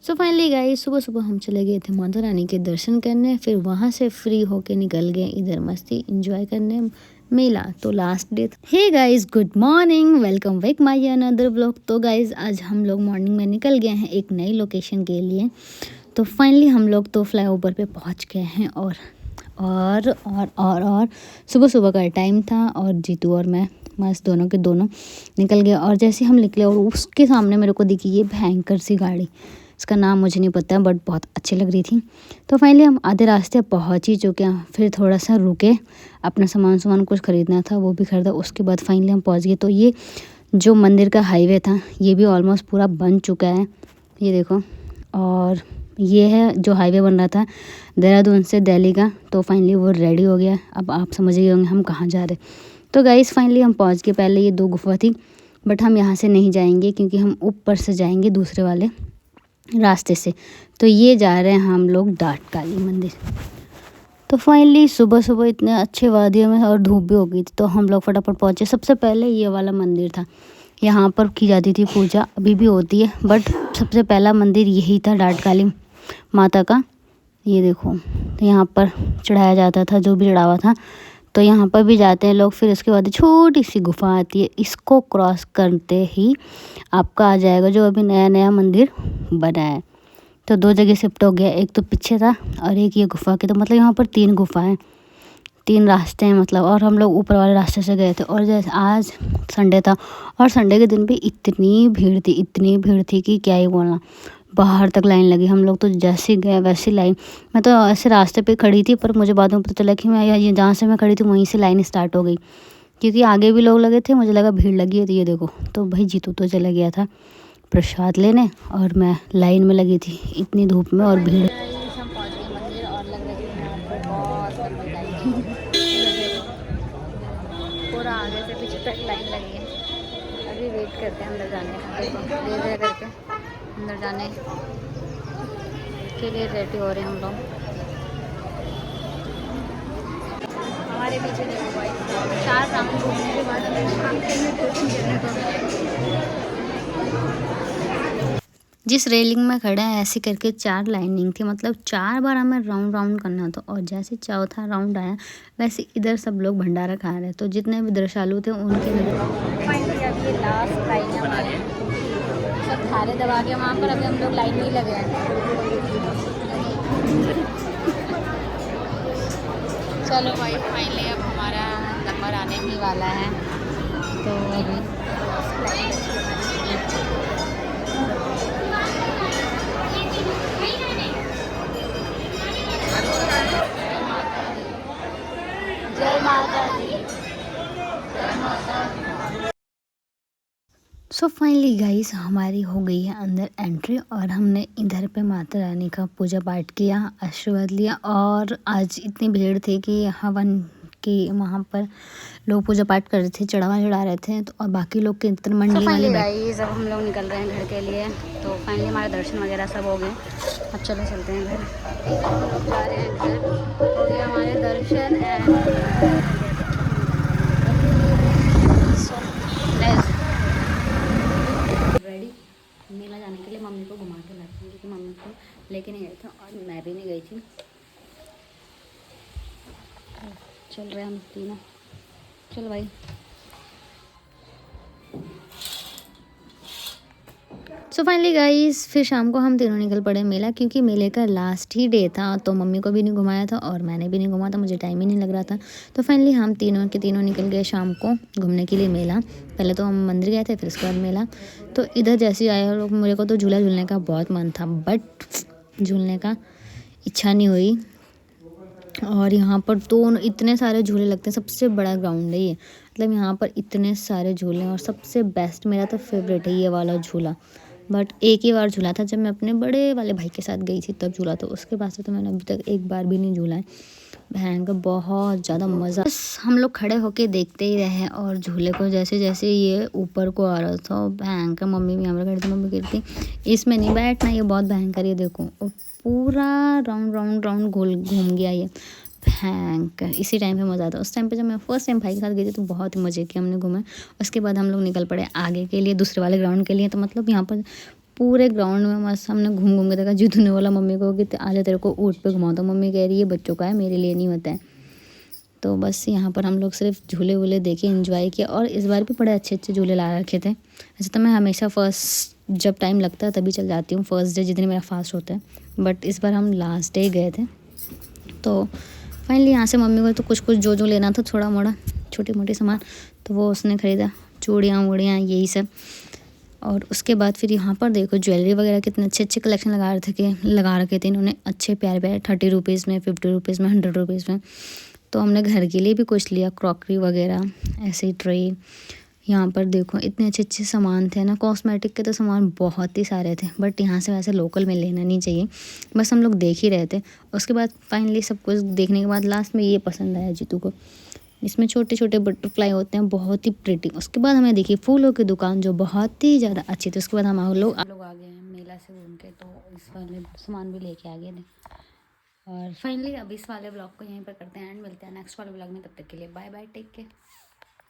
So finally guys सुबह सुबह हम चले गए थे माता रानी के दर्शन करने, फिर वहाँ से फ्री होके निकल गए इधर मस्ती एंजॉय करने मेला। तो last day hey guys, good morning, welcome back my another blog. तो गाइस आज हम लोग मॉर्निंग में निकल गए हैं एक नई लोकेशन के लिए। तो फाइनली हम लोग तो फ्लाईओवर पे पहुँच गए हैं और सुबह सुबह का टाइम था और जीतू और मैं मस्त दोनों के दोनों निकल गए। और जैसे हम निकले और उसके सामने मेरे को दिखी ये भयंकर सी गाड़ी, इसका नाम मुझे नहीं पता बट बहुत अच्छी लग रही थी। तो फाइनली हम आधे रास्ते पहुंच ही चुके हैं, फिर थोड़ा सा रुके, अपना सामान कुछ ख़रीदना था वो भी ख़रीदा। उसके बाद फाइनली हम पहुंच गए। तो ये जो मंदिर का हाईवे था ये भी ऑलमोस्ट पूरा बन चुका है, ये देखो। और ये है जो हाईवे बन रहा था देहरादून से दिल्ली का, तो फाइनली वो रेडी हो गया। अब आप समझ गए होंगे हम कहाँ जा रहे। तो गाइस फाइनली हम पहुँच गए। पहले ये 2 गुफा थी बट हम यहाँ से नहीं जाएंगे क्योंकि हम ऊपर से जाएंगे दूसरे वाले रास्ते से। तो ये जा रहे हैं हम लोग डाट काली मंदिर। तो फाइनली सुबह सुबह इतने अच्छे वादियों में और धूप भी हो गई थी तो हम लोग फटाफट पहुँचे। सबसे पहले ये वाला मंदिर था, यहाँ पर की जाती थी पूजा, अभी भी होती है बट सबसे पहला मंदिर यही था डाट काली माता का। ये देखो, तो यहाँ पर चढ़ाया जाता था जो भी चढ़ावा था। तो यहाँ पर भी जाते हैं लोग। फिर उसके बाद छोटी सी गुफा आती है, इसको क्रॉस करते ही आपका आ जाएगा जो अभी नया नया मंदिर बना है। तो 2 जगह शिफ्ट हो गया, एक तो पीछे था और एक ये गुफा के। तो मतलब यहाँ पर 3 गुफाएं, 3 रास्ते हैं मतलब। और हम लोग ऊपर वाले रास्ते से गए थे। और जैसे आज संडे था और संडे के दिन भी इतनी भीड़ थी कि क्या ही बोलना, बाहर तक लाइन लगी। हम लोग तो जैसे गए वैसी लाइन, मैं तो ऐसे रास्ते पे खड़ी थी पर मुझे बाद में पता चला कि मैं ये जहाँ से मैं खड़ी थी वहीं से लाइन स्टार्ट हो गई, क्योंकि आगे भी लोग लगे थे। मुझे लगा भीड़ लगी है तो ये देखो। तो भाई जीतू तो चला गया था प्रसाद लेने और मैं लाइन में लगी थी इतनी धूप में और भीड़। हम पहुँच गए मंदिर और लग रही है यहाँ पर बहुत लंबी लाइन पूरा आगे से पीछे तक लाइन लगी है। अभी वेट करते हैं अंदर जाने का, धीरे करके अंदर जाने के लिए रेडी हो रहे हैं हम लोग। हमारे पीछे देखो भाई 4 राउंड घूमने के बाद जिस रेलिंग में खड़े हैं ऐसे करके 4 लाइनिंग थी, मतलब 4 बार हमें राउंड करना था। और जैसे चौथा राउंड आया वैसे इधर सब लोग भंडारा खा रहे, तो जितने भी दृश्यालु थे उनके फाइनली अभी ये लास्ट लाइन है हमारे, सब थारे दबा के वहाँ पर अभी हम लोग लाइन नहीं लगे हैं। चलो भाई फाइनली अब हमारा नंबर आने ही वाला है। तो अभी जय माता दी। सो फाइनली गाइस हमारी हो गई है अंदर एंट्री और हमने इधर पे माता रानी का पूजा पाठ किया, आशीर्वाद लिया। और आज इतनी भीड़ थी कि हवन की वहाँ पर लोग पूजा पाठ कर रहे थे, चढ़ावा चढ़ा रहे थे। तो और बाकी लोग कीर्तन मंडली वाले गाइस अब हम लोग निकल रहे हैं घर के लिए। तो फाइनली हमारे दर्शन वगैरह सब हो गए। अब चलो चलते हैं घर, जा रहे हैं घर, हो गए हमारे दर्शन एंड रेडी मेला जाने के लिए। मम्मी को घुमा के लाती हूँ क्योंकि मम्मी को लेके नहीं गए थे और मैं भी नहीं गई थी। चल रहे हम तीनों, चल भाई। सो फाइनली गाइस फिर शाम को हम तीनों निकल पड़े मेला, क्योंकि मेले का लास्ट ही डे था। तो मम्मी को भी नहीं घुमाया था और मैंने भी नहीं घुमा था, मुझे टाइम ही नहीं लग रहा था। तो फाइनली हम तीनों के तीनों निकल गए शाम को घूमने के लिए मेला। पहले तो हम मंदिर गए थे फिर उसके बाद मेला। तो इधर जैसे आए और मेरे को तो झूला झूलने का बहुत मन था बट झूलने का इच्छा नहीं हुई। और यहाँ पर तो इतने सारे झूले लगते हैं, सबसे बड़ा ग्राउंड है ये, मतलब यहाँ पर इतने सारे झूले हैं। और सबसे बेस्ट मेरा तो फेवरेट है ये वाला झूला। बट एक ही बार झूला था जब मैं अपने बड़े वाले भाई के साथ गई थी तब झूला था, उसके बाद से तो मैंने अभी तक एक बार भी नहीं झूला है। भयंकर बहुत ज़्यादा मज़ा, बस हम लोग खड़े होके देखते ही रहे। और झूले को जैसे जैसे ये ऊपर को आ रहा था भयंकर, मम्मी भी हमारे खड़ी थी, मम्मी कहती इसमें नहीं बैठना, ये बहुत भयंकर, ये देखो। और पूरा राउंड गोल घूम गया ये भयंकर। इसी टाइम पे मज़ा आता। उस टाइम पे जब मैं फर्स्ट टाइम भाई के साथ गई थी तो बहुत ही मज़े किए हमने, घूमे। उसके बाद हम लोग निकल पड़े आगे के लिए दूसरे वाले ग्राउंड के लिए। तो मतलब यहाँ पर पूरे ग्राउंड में मस्त हमने घूम घूम के देखा। जीतू ने बोला मम्मी को कि आजा तेरे को ऊँट पे घुमाता हूँ। मम्मी कह रही है बच्चों का है, मेरे लिए नहीं होता है। तो बस यहाँ पर हम लोग सिर्फ झूले वूले देखे, एंजॉय किया। और इस बार भी बड़े अच्छे अच्छे झूले ला रखे थे। ऐसे तो मैं हमेशा फर्स्ट जब टाइम लगता है तभी चल जाती हूँ, फर्स्ट डे जितने मेरा फास्ट होता है, बट इस बार हम लास्ट डे गए थे। तो फाइनली यहाँ से मम्मी को तो कुछ कुछ जो जो लेना था थोड़ा मोड़ा छोटी मोटी सामान, तो वो उसने ख़रीदा, चूड़ियाँ वूड़ियाँ यही सब। और उसके बाद फिर यहाँ पर देखो ज्वेलरी वगैरह कितने अच्छे अच्छे कलेक्शन लगा रखे थे इन्होंने, अच्छे प्यारे प्यारे 30 रुपीज़ में, 50 रुपीज़ में, 100 रुपीज़ में। तो हमने घर के लिए भी कुछ लिया, क्रॉकरी वगैरह, ऐसे ट्रे। यहाँ पर देखो इतने अच्छे अच्छे सामान थे ना, कॉस्मेटिक के तो सामान बहुत ही सारे थे, बट यहाँ से वैसे लोकल में लेना नहीं चाहिए, बस हम लोग देख ही रहे थे। उसके बाद फाइनली सब कुछ देखने के बाद लास्ट में ये पसंद आया जीतू को, इसमें छोटे छोटे बटरफ्लाई होते हैं, बहुत ही प्रिटी। उसके बाद हमें देखी फूलों की दुकान जो बहुत ही ज़्यादा अच्छी थी। उसके बाद हम लोग आ गए हैं मेला से घूम के, तो इस वाले सामान भी लेके आ गए थे। और फाइनली अब इस वाले ब्लॉग को यहीं पर करते हैं एंड, मिलते हैं नेक्स्ट वाले ब्लॉग में। तब तक के लिए बाय बाय, टेक केयर।